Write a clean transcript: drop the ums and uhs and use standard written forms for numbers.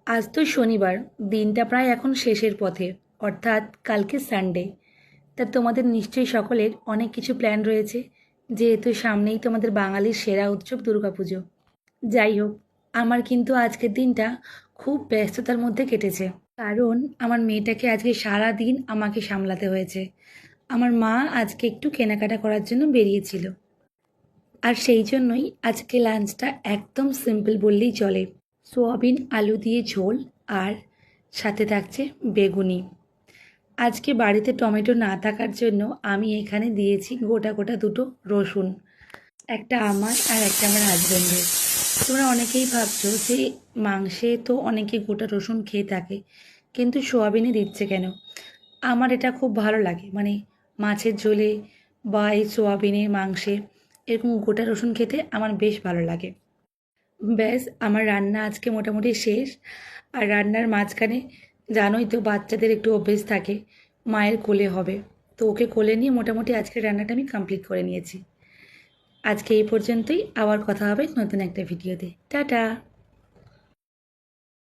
আজ তো শনিবার, দিনটা প্রায় এখন শেষের পথে, অর্থাৎ কালকে সানডে। তা তোমাদের নিশ্চয়ই সকলের অনেক কিছু প্ল্যান রয়েছে, যেহেতু সামনেই তোমাদের বাঙালির সেরা উৎসব দুর্গাপুজো। যাই হোক, আমার কিন্তু আজকের দিনটা খুব ব্যস্ততার মধ্যে কেটেছে। কারণ আমার মেয়েটাকে আজকে সারা দিন আমাকে সামলাতে হয়েছে। আমার মা আজকে একটু কেনাকাটা করার জন্য বেরিয়েছিল, আর সেই জন্যই আজকে লাঞ্চটা একদম সিম্পল বললেই চলে। সোয়াবিন আলু দিয়ে ঝোল, আর সাথে থাকছে বেগুনি। আজকে বাড়িতে টমেটো না থাকার জন্য আমি এখানে দিয়েছি গোটা গোটা দুটো রসুন, একটা আমার আর একটা আমার হাজব্যান্ডের। তোমরা অনেকেই ভাবছো যে মাংসে তো অনেকে গোটা রসুন খেয়ে থাকে, কিন্তু সোয়াবিনে দিচ্ছে কেন? আমার এটা খুব ভালো লাগে, মানে মাছের ঝোলে বা এই সোয়াবিনের মাংসে এরকম গোটা রসুন খেতে আমার বেশ ভালো লাগে। ব্যাস, আমার রান্না আজকে মোটামুটি শেষ। আর রান্নার মাঝখানে জানোই তো বাচ্চাদের একটু অভ্যেস থাকে মায়ের কোলে হবে, তো ওকে কোলে নিয়ে মোটামুটি আজকের রান্নাটা আমি কমপ্লিট করে নিয়েছি। আজকে এই পর্যন্তই, আবার কথা হবে নতুন একটা ভিডিওতে। টাটা।